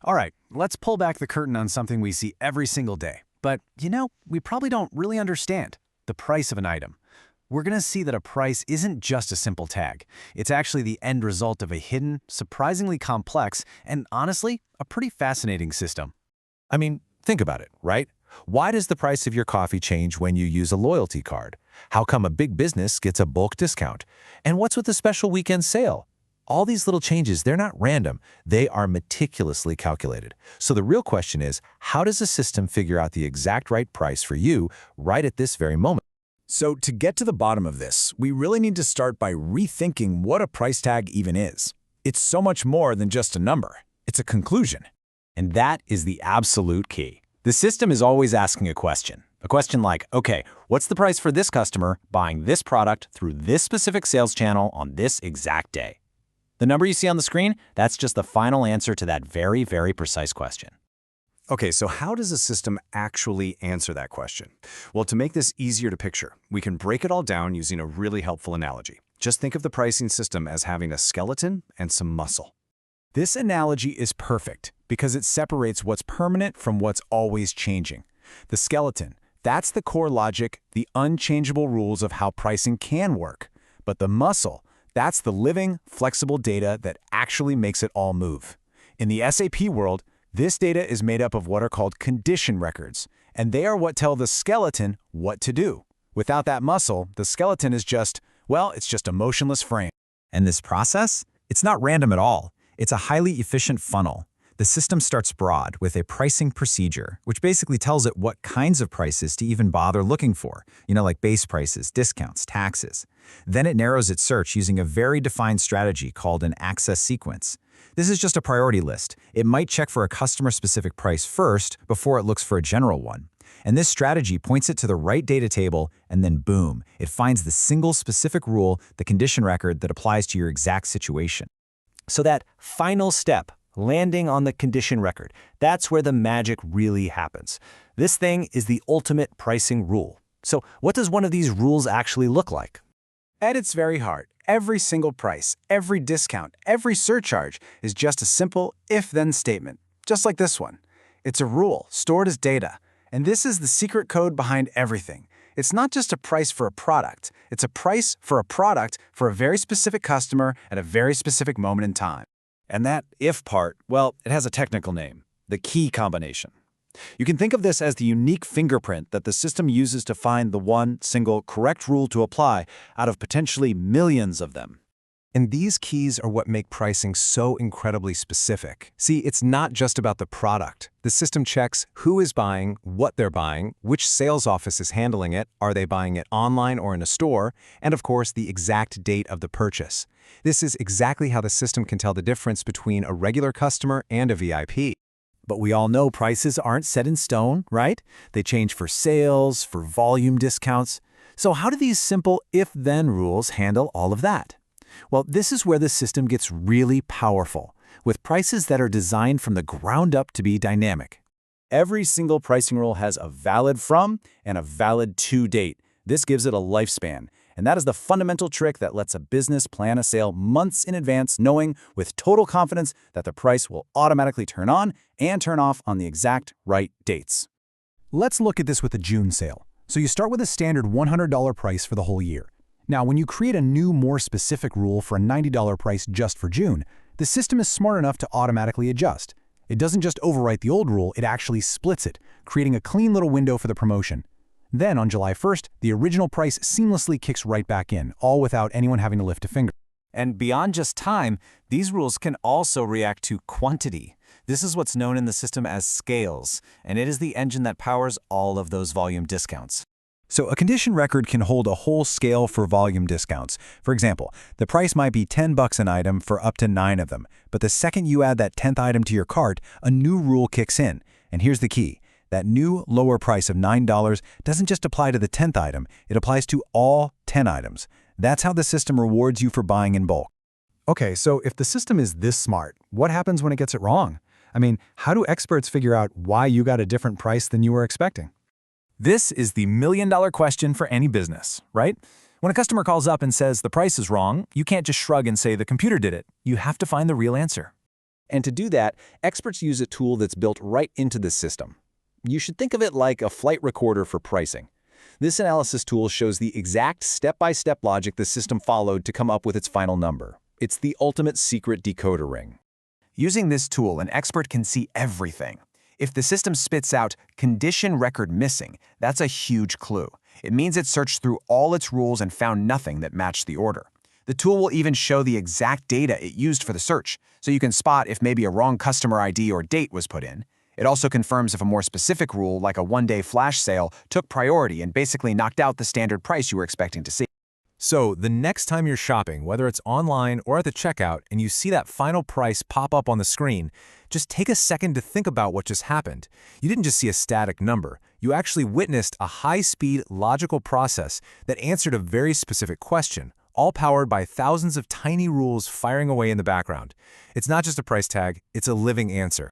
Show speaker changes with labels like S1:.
S1: All right, let's pull back the curtain on something we see every single day. But, we probably don't really understand the price of an item. We're going to see that a price isn't just a simple tag. It's actually the end result of a hidden, surprisingly complex, and honestly, a pretty fascinating system.
S2: I mean, think about it, right? Why does the price of your coffee change when you use a loyalty card? How come a big business gets a bulk discount? And what's with the special weekend sale? All these little changes, they're not random. They are meticulously calculated. So the real question is, how does a system figure out the exact right price for you right at this very moment?
S3: So to get to the bottom of this, we really need to start by rethinking what a price tag even is. It's so much more than just a number. It's a conclusion.
S1: And that is the absolute key. The system is always asking a question. A question like, okay, what's the price for this customer buying this product through this specific sales channel on this exact day? The number you see on the screen, that's just the final answer to that very, very precise question.
S3: Okay, so how does a system actually answer that question? Well, to make this easier to picture, we can break it all down using a really helpful analogy. Just think of the pricing system as having a skeleton and some muscle. This analogy is perfect because it separates what's permanent from what's always changing. The skeleton, that's the core logic, the unchangeable rules of how pricing can work. But the muscle, that's the living, flexible data that actually makes it all move. In the SAP world, this data is made up of what are called condition records, and they are what tell the skeleton what to do. Without that muscle, the skeleton is just, well, it's just a motionless frame.
S4: And this process? It's not random at all. It's a highly efficient funnel. The system starts broad with a pricing procedure, which basically tells it what kinds of prices to even bother looking for, like base prices, discounts, taxes. Then it narrows its search using a very defined strategy called an access sequence. This is just a priority list. It might check for a customer-specific price first before it looks for a general one. And this strategy points it to the right data table, and then boom, it finds the single specific rule, the condition record that applies to your exact situation.
S1: So that final step, landing on the condition record, that's where the magic really happens. This thing is the ultimate pricing rule. So what does one of these rules actually look like?
S3: At its very heart, every single price, every discount, every surcharge is just a simple if-then statement, just like this one. It's a rule stored as data, and this is the secret code behind everything. It's not just a price for a product. It's a price for a product for a very specific customer at a very specific moment in time.
S1: And that if part, well, it has a technical name, the key combination. You can think of this as the unique fingerprint that the system uses to find the one single correct rule to apply out of potentially millions of them.
S3: And these keys are what make pricing so incredibly specific. See, it's not just about the product. The system checks who is buying, what they're buying, which sales office is handling it, are they buying it online or in a store, and of course, the exact date of the purchase. This is exactly how the system can tell the difference between a regular customer and a VIP.
S1: But we all know prices aren't set in stone, right? They change for sales, for volume discounts. So how do these simple if-then rules handle all of that? Well, this is where the system gets really powerful, with prices that are designed from the ground up to be dynamic. Every single pricing rule has a valid from and a valid to date. This gives it a lifespan, and that is the fundamental trick that lets a business plan a sale months in advance, knowing with total confidence that the price will automatically turn on and turn off on the exact right dates.
S3: Let's look at this with the June sale. So you start with a standard $100 price for the whole year. Now, when you create a new, more specific rule for a $90 price just for June, the system is smart enough to automatically adjust. It doesn't just overwrite the old rule, it actually splits it, creating a clean little window for the promotion. Then, on July 1st, the original price seamlessly kicks right back in, all without anyone having to lift a finger.
S1: And beyond just time, these rules can also react to quantity. This is what's known in the system as scales, and it is the engine that powers all of those volume discounts.
S4: So a condition record can hold a whole scale for volume discounts. For example, the price might be $10 an item for up to 9 of them, but the second you add that 10th item to your cart, a new rule kicks in. And here's the key. That new lower price of $9 doesn't just apply to the 10th item, it applies to all 10 items. That's how the system rewards you for buying in bulk.
S3: Okay, so if the system is this smart, what happens when it gets it wrong? I mean, how do experts figure out why you got a different price than you were expecting?
S5: This is the million-dollar question for any business, right? When a customer calls up and says the price is wrong, you can't just shrug and say the computer did it. You have to find the real answer.
S1: And to do that, experts use a tool that's built right into the system. You should think of it like a flight recorder for pricing. This analysis tool shows the exact step-by-step logic the system followed to come up with its final number. It's the ultimate secret decoder ring.
S6: Using this tool, an expert can see everything. If the system spits out condition record missing, that's a huge clue. It means it searched through all its rules and found nothing that matched the order. The tool will even show the exact data it used for the search, so you can spot if maybe a wrong customer ID or date was put in. It also confirms if a more specific rule, like a one-day flash sale, took priority and basically knocked out the standard price you were expecting to see.
S2: So the next time you're shopping, whether it's online or at the checkout, and you see that final price pop up on the screen, just take a second to think about what just happened. You didn't just see a static number. You actually witnessed a high-speed, logical process that answered a very specific question, all powered by thousands of tiny rules firing away in the background. It's not just a price tag, it's a living answer.